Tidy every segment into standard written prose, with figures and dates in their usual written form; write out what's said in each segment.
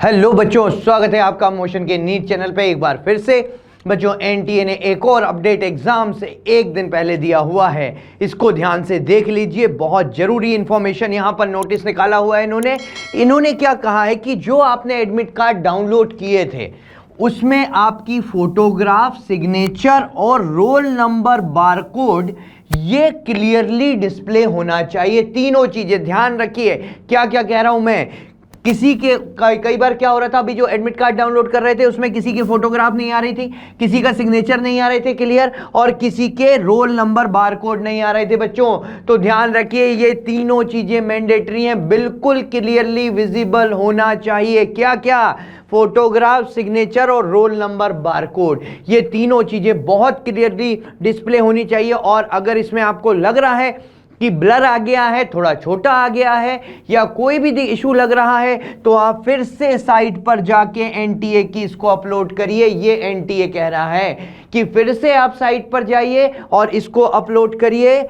Hello बच्चों, स्वागत है आपका मोशन के नीट चैनल पे एक बार फिर से। बच्चों, एनटीए ने एक और अपडेट एग्जाम से एक दिन पहले दिया हुआ है, इसको ध्यान से देख लीजिए। बहुत जरूरी इंफॉर्मेशन यहाँ पर नोटिस निकाला हुआ है इन्होंने क्या कहा है कि जो आपने एडमिट कार्ड डाउनलोड किए थे उसमें आपकी फोटोग्राफ, सिग्नेचर और रोल नंबर, बारकोड ये क्लियरली डिस्प्ले होना चाहिए। तीनों चीजें ध्यान रखिए। क्या क्या कह रहा हूं मैं, किसी के कई बार क्या हो रहा था, अभी जो एडमिट कार्ड डाउनलोड कर रहे थे उसमें किसी की फोटोग्राफ नहीं आ रही थी, किसी का सिग्नेचर नहीं आ रहे थे क्लियर, और किसी के रोल नंबर, बारकोड नहीं आ रहे थे। बच्चों तो ध्यान रखिए, ये तीनों चीजें मैंडेटरी हैं, बिल्कुल क्लियरली विजिबल होना चाहिए। क्या क्या? फोटोग्राफ, सिग्नेचर और रोल नंबर, बारकोड, ये तीनों चीजें बहुत क्लियरली डिस्प्ले होनी चाहिए। और अगर इसमें आपको लग रहा है कि ब्लर आ गया है, थोड़ा छोटा आ गया है, या कोई भी इशू लग रहा है, तो आप फिर से साइट पर जाके एनटीए की इसको अपलोड करिए। ये एनटीए कह रहा है कि फिर से आप साइट पर जाइए और इसको अपलोड करिए,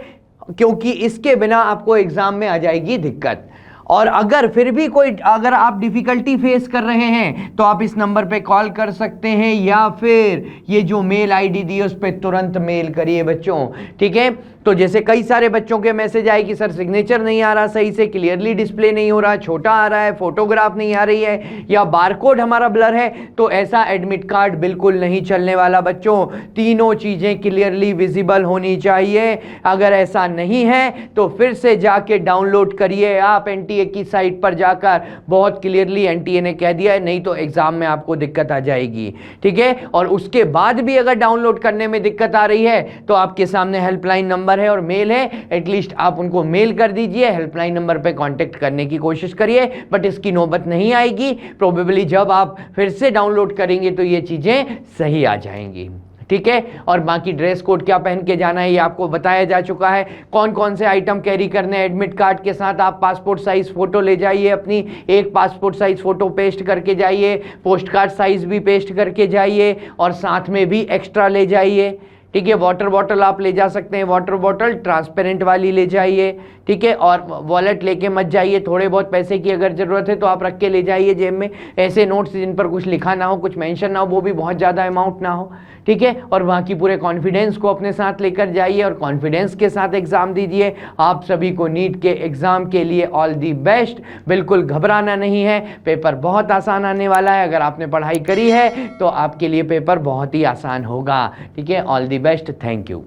क्योंकि इसके बिना आपको एग्जाम में आ जाएगी दिक्कत। और अगर फिर भी अगर आप डिफिकल्टी फेस कर रहे हैं तो आप इस नंबर पे कॉल कर सकते हैं, या फिर ये जो मेल आईडी दी है उस पर तुरंत मेल करिए बच्चों, ठीक है। तो जैसे कई सारे बच्चों के मैसेज आए कि सर सिग्नेचर नहीं आ रहा, सही से क्लियरली डिस्प्ले नहीं हो रहा, छोटा आ रहा है, फोटोग्राफ नहीं आ रही है, या बारकोड हमारा ब्लर है, तो ऐसा एडमिट कार्ड बिल्कुल नहीं चलने वाला बच्चों। तीनों चीजें क्लियरली विजिबल होनी चाहिए। अगर ऐसा नहीं है तो फिर से जाके डाउनलोड करिए आप एनटीए की साइट पर जाकर। बहुत क्लियरली एनटीए ने कह दिया है, नहीं तो एग्जाम में आपको दिक्कत आ जाएगी, ठीक है। और उसके बाद भी अगर डाउनलोड करने में दिक्कत आ रही है तो आपके सामने हेल्पलाइन नंबर है और मेल है, एटलीस्ट आप उनको मेल कर दीजिए, हेल्पलाइन नंबर पे कांटेक्ट करने की कोशिश करिए। बट इसकी नौबत नहीं आएगी, प्रोबेबली जब आप फिर से डाउनलोड करेंगे तो ये चीजें सही आ जाएंगी, ठीक है। और बाकी ड्रेस कोड क्या पहन के जाना है ये आपको बताया जा चुका है। कौन कौन से आइटम कैरी करने हैं एडमिट कार्ड के साथ, आप पासपोर्ट साइज फोटो ले जाइए अपनी, एक पासपोर्ट साइज फोटो पेस्ट करके जाइए, पोस्ट कार्ड साइज भी पेस्ट करके जाइए, और साथ में भी एक्स्ट्रा ले जाइए, ठीक है। वाटर बॉटल आप ले जा सकते हैं, वाटर बॉटल ट्रांसपेरेंट वाली ले जाइए, ठीक है। और वॉलेट लेके मत जाइए, थोड़े बहुत पैसे की अगर जरूरत है तो आप रख के ले जाइए जेब में। ऐसे नोट्स जिन पर कुछ लिखा ना हो, कुछ मेंशन ना हो, वो भी बहुत ज़्यादा अमाउंट ना हो, ठीक है। और बाकी पूरे कॉन्फिडेंस को अपने साथ लेकर जाइए और कॉन्फिडेंस के साथ एग्जाम दीजिए। आप सभी को नीट के एग्जाम के लिए ऑल दी बेस्ट। बिल्कुल घबराना नहीं है, पेपर बहुत आसान आने वाला है। अगर आपने पढ़ाई करी है तो आपके लिए पेपर बहुत ही आसान होगा, ठीक है। All the best, thank you.